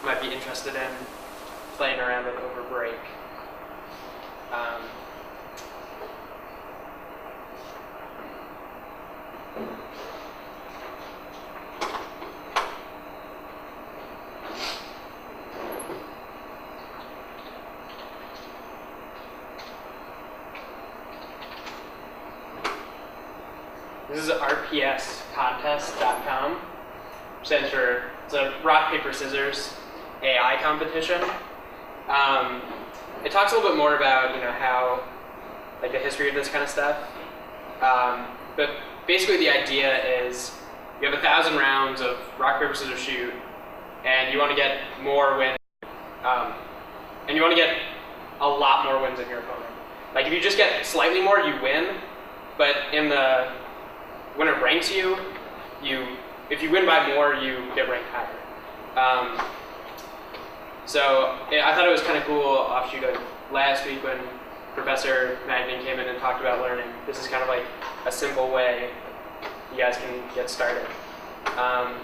might be interested in playing around with over break. This is rpscontest.com, which stands for, it's a rock, paper, scissors AI competition. It talks a little bit more about, how, like the history of this kind of stuff. But basically the idea is you have 1,000 rounds of rock, paper, scissors, shoot, and you want to get more wins, and you want to get a lot more wins than your opponent. Like if you just get slightly more, you win, but when it ranks you, if you win by more, you get ranked higher. So I thought it was kind of cool offshoot of last week when Professor Magnin came in and talked about learning. This is kind of like a simple way you guys can get started. I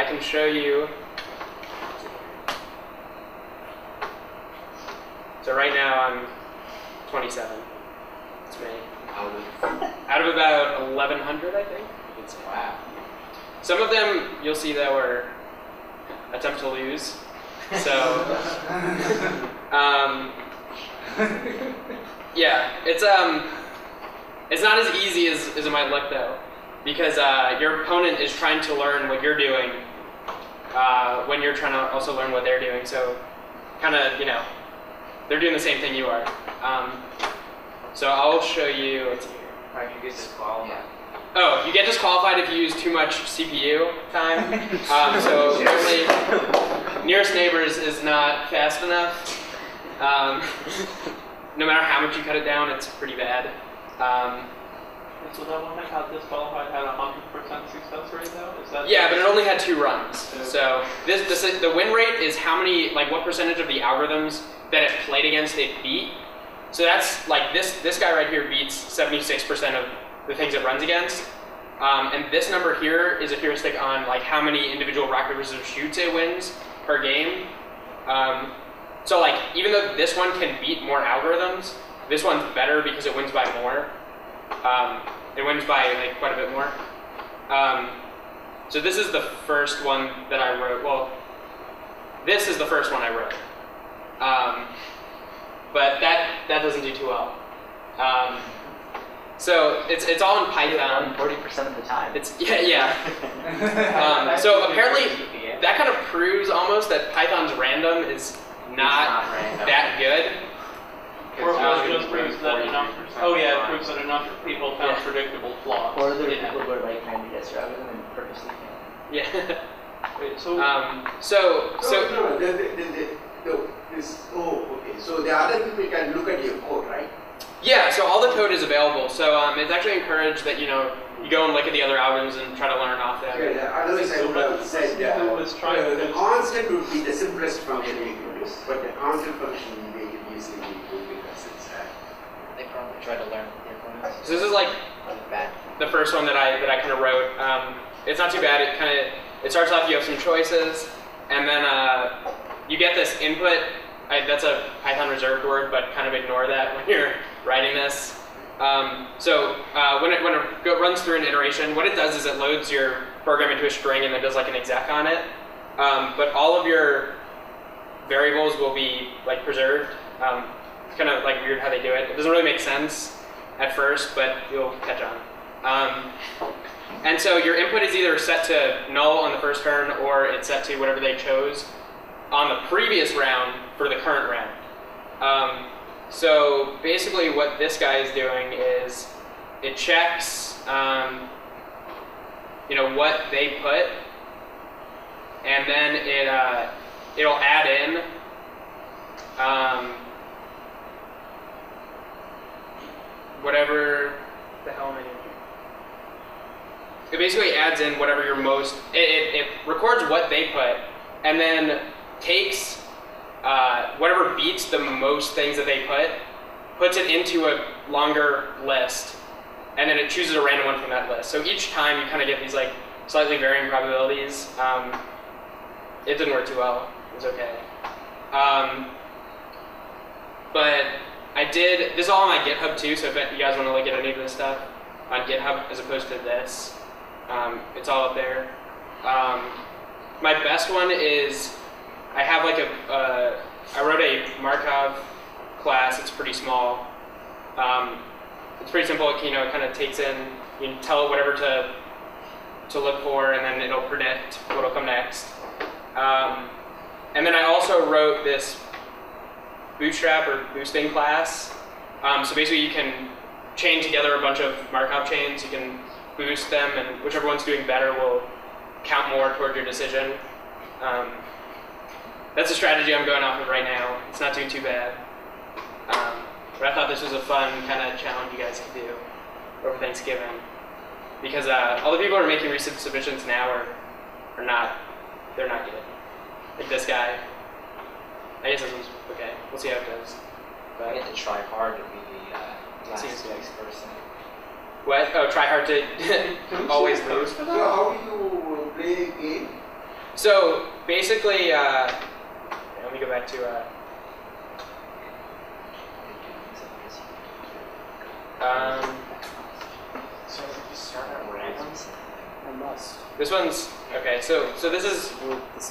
can show you. So right now I'm 27. It's me. Out of about 1,100, I think. Wow. Some of them you'll see that were attempt to lose. So, yeah, it's not as easy as it might look though, because your opponent is trying to learn what you're doing when you're trying to also learn what they're doing. So, kind of, they're doing the same thing you are. So I'll show you. Let's see here. Right, you get disqualified. Oh, you get disqualified if you use too much CPU time. So apparently, nearest neighbors is not fast enough. No matter how much you cut it down, it's pretty bad. So that one that got disqualified had 100% success rate though? Is that? Yeah, but it only had 2 runs. So the win rate is how many, like what percentage of the algorithms that it played against it beat. So that's like this guy right here beats 76% of the things it runs against. And this number here is a heuristic on like how many individual rock, paper, scissors, shoots it wins per game. So like even though this one can beat more algorithms, this one's better because it wins by more. It wins by like quite a bit more. So this is the first one that I wrote. Well, this is the first one I wrote. But that doesn't do too well. So it's all in Python. 40% of the time. It's yeah. So apparently that kind of proves almost that Python's random is not that good. Or it just proves that enough. Oh yeah, it proves that enough people found predictable flaws. Or there are people who are like trying to guess rather than purposely can't. Yeah. Wait, So okay. So the other people can look at your code, right? yeah, so all the code is available. So it's actually encouraged that you go and look at the other algorithms and try to learn off them. Yeah, otherwise I would have said the constant would be the simplest function we could use, but the constant function we make it easily because it's They probably try to learn with their opponents. So this is like the first one that I kind of wrote. It's not too bad. It starts off, you have some choices, and then you get this input. That's a Python reserved word, but kind of ignore that when you're writing this. So when it runs through an iteration, what it does is it loads your program into a string and then does like an exec on it. But all of your variables will be like preserved. It's kind of like weird how they do it. It doesn't really make sense at first, but you'll catch on. And so your input is either set to null on the first turn, or it's set to whatever they chose on the previous round for the current round. So basically what this guy is doing is it checks what they put, and then it'll add in whatever the hell am I doing? It basically adds in whatever your most, it records what they put, and then takes whatever beats the most things that they put, puts it into a longer list, and then it chooses a random one from that list. So each time you kind of get these like slightly varying probabilities. it didn't work too well. It was okay. But I did, this is all on my GitHub too, so if you guys want to look at any of this stuff on GitHub as opposed to this, it's all up there. My best one is, I have like I wrote a Markov class. It's pretty small. It's pretty simple. It kind of takes in, you can tell it whatever to look for, and then it'll predict what'll come next. And then I also wrote this bootstrap or boosting class. So basically you can chain together a bunch of Markov chains. You can boost them, and whichever one's doing better will count more toward your decision. That's a strategy I'm going off of right now. It's not doing too bad. But I thought this was a fun kind of challenge you guys could do over Thanksgiving. Because all the people who are making recent submissions now are not, they're not good. Like this guy. I guess this one's okay. We'll see how it goes. But I get to try hard to be the last place person. what? Oh, try hard to always lose. So how do you play a game? So basically, let me go back to. So you start at random? I must. This one's okay. So this is.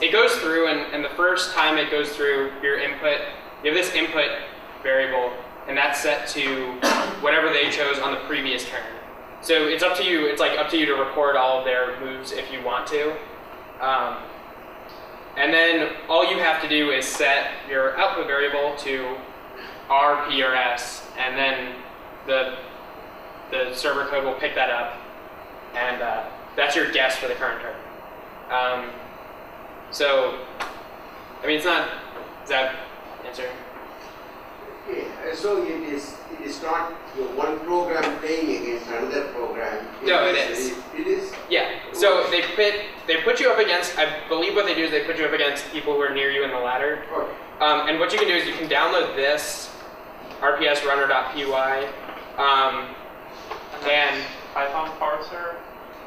It goes through, and the first time it goes through your input, you have this input variable, and that's set to whatever they chose on the previous turn. So it's up to you. It's like up to you to record all of their moves if you want to. And then all you have to do is set your output variable to RPRS, and then the server code will pick that up, and that's your guess for the current turn. So, I mean, it's not. Does that answer? Yeah, so it is not one program playing against another program. No, it is. It is? Yeah. So they put you up against, I believe what they do is they put you up against people who are near you in the ladder. Okay. And what you can do is you can download this rpsrunner.py, and Python parser.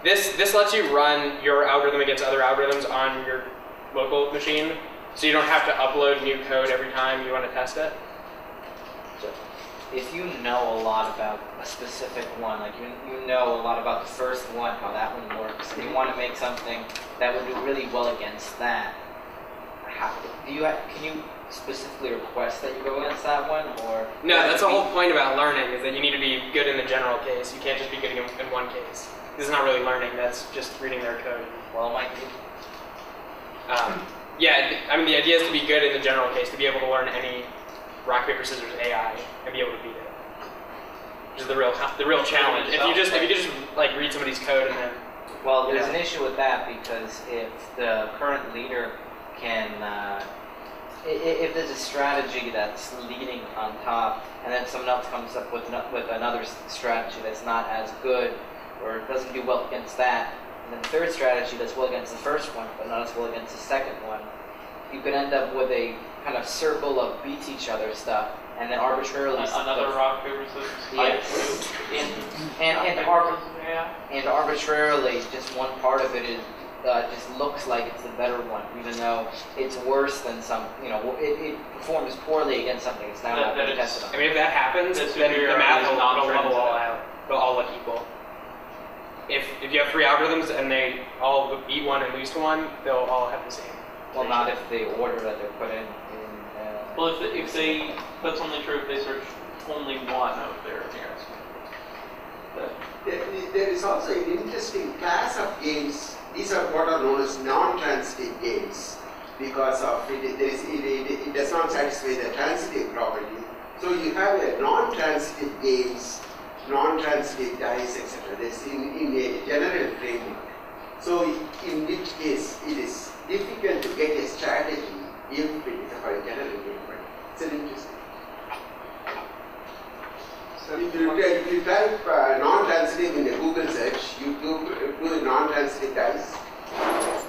this lets you run your algorithm against other algorithms on your local machine, so you don't have to upload new code every time you want to test it. If you know a lot about a specific one, like you know a lot about the first one, how that one works, and you want to make something that would do really well against that, can you specifically request that you go against that one, or? No, that's the whole point about learning, is that you need to be good in the general case. You can't just be good in one case. This is not really learning, that's just reading their code. Well, it might be. Yeah, I mean the idea is to be good in the general case, to be able to learn any rock, paper, scissors AI and be able to beat it. Which is the real challenge. If you just like read somebody's code and then. Well, there's an issue with that, because if the current leader can, if there's a strategy that's leading on top, and then someone else comes up with another strategy that's not as good, or doesn't do well against that, and then the third strategy that's well against the first one, but not as well against the second one, you could end up with a kind of circle of beat each other stuff, and then arbitrarily another rock, paper, scissors. Yes. And arbitrarily, just one part of it is just looks like it's the better one, even though it's worse than some. It performs poorly against something it's now not been tested on. I mean, if that happens, then the math will level all out. They'll all look equal. If you have three algorithms and they all beat one and lose to one, they'll all have the same. Well, not if the order that they're put in. Well, if they, that's only true if they search only one of their nearest. There is also an interesting class of games. These are what are known as non-transitive games, because of it does not satisfy the transitive property. So you have a non-transitive games, non-transitive dice, etc. This in a general framework. So in which case it is difficult to get a strategy if it is for a general game. It's an interesting. So if you type non-transitive in a Google search, you do non-transitive dice.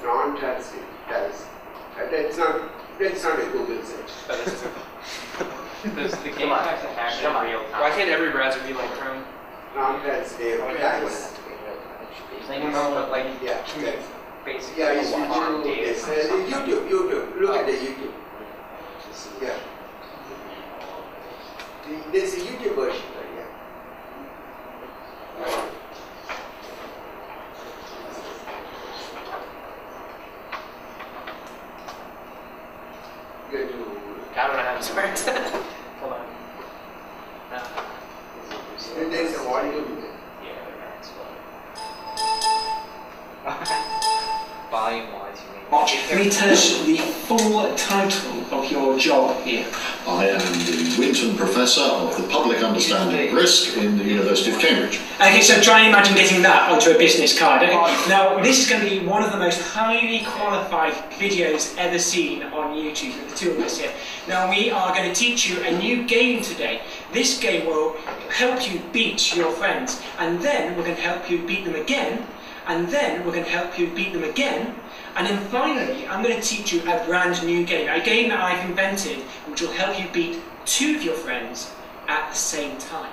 Non-transitive dice. That's not a Google search. Does the game have to happen in real time? Why can't every browser be like Chrome? Non-transitive dice. But like, Yeah. basically Yeah, it's on YouTube. data. Yes. YouTube at the YouTube. Yeah. There's a YouTube version, right? Yeah. Good to. I don't know how this works. Hold on. And there's a volume in it. Volume-wise, you mean? Can you tell us the full title of your job here? I am the Winton Professor of the Public Understanding of Risk in the University of Cambridge. Okay, so try and imagine getting that onto a business card. Now, this is going to be one of the most highly qualified videos ever seen on YouTube, with the two of us here. Now, we are going to teach you a new game today. This game will help you beat your friends, and then we're going to help you beat them again, and then we're going to help you beat them again, and then finally, I'm going to teach you a brand new game, a game that I've invented, which will help you beat two of your friends at the same time.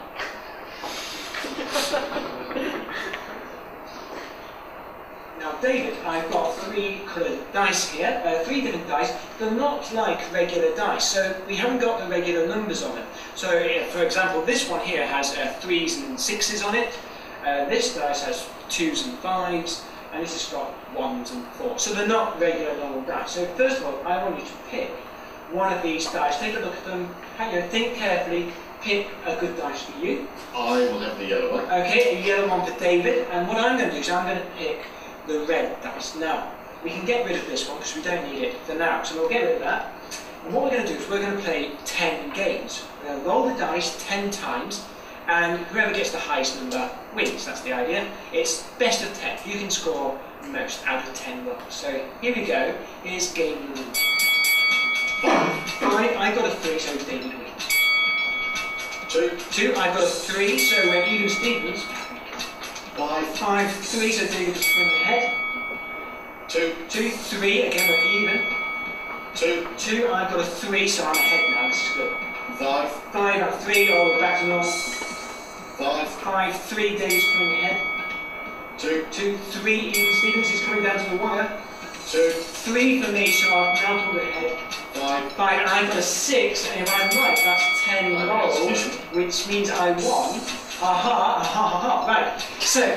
Now, David, I've got three coloured dice here, three different dice. They're not like regular dice, so we haven't got the regular numbers on them. So, for example, this one here has 3s and 6s on it. This dice has 2s and 5s, and this has got 1s and 4s. So they're not regular normal dice. So first of all, I want you to pick one of these dice. Take a look at them, think carefully, pick a good dice for you. I will have the yellow one. Okay, a yellow one for David, and what I'm going to do is I'm going to pick the red dice. Now, we can get rid of this one because we don't need it for now, so we'll get rid of that. And what we're going to do is we're going to play 10 games. We're going to roll the dice 10 times, and whoever gets the highest number wins. That's the idea. It's best of 10. You can score most out of 10 rolls. So here we go. Here's game number 1. I got a 3, so David wins. 2, I got a 3, so we're even Stevens. 5, 3, so David is going ahead. 2, 3, again we're even. 2, I got a 3, so I'm ahead now. This is good. 5, I'm 3, all back to normal. 5, 3, David's coming ahead. 2, 3, even Stevens is coming down to the wire. 3 for me, so I'm now pulled ahead. 5, and I got a 6, and if I'm right, that's 10 rolls, which means I won. Aha. Right. So,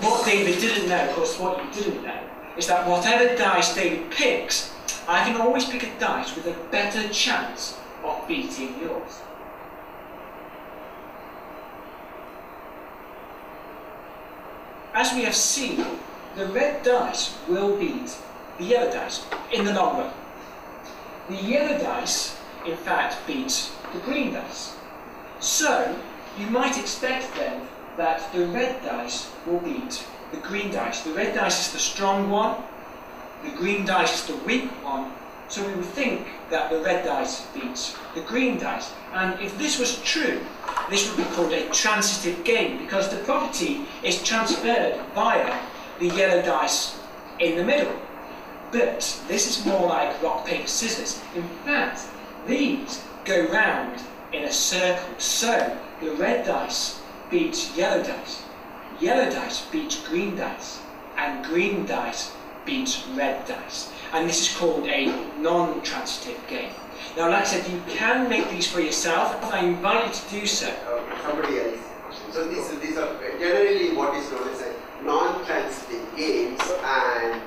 what David didn't know, of course, what you didn't know, is that whatever dice David picks, I can always pick a dice with a better chance of beating yours. As we have seen, the red dice will beat the yellow dice in the long run. The yellow dice, in fact, beats the green dice. So, you might expect then that the red dice will beat the green dice. The red dice is the strong one, the green dice is the weak one, so we would think that the red dice beats the green dice. And if this was true, this would be called a transitive game, because the property is transferred via the yellow dice in the middle. But this is more like rock, paper, scissors. In fact, these go round in a circle. So the red dice beats yellow dice beats green dice, and green dice beats red dice. And this is called a non-transitive game. Now, like I said, you can make these for yourself. I invite you to do so. Somebody else. So these are generally what is known as a non-transitive games, and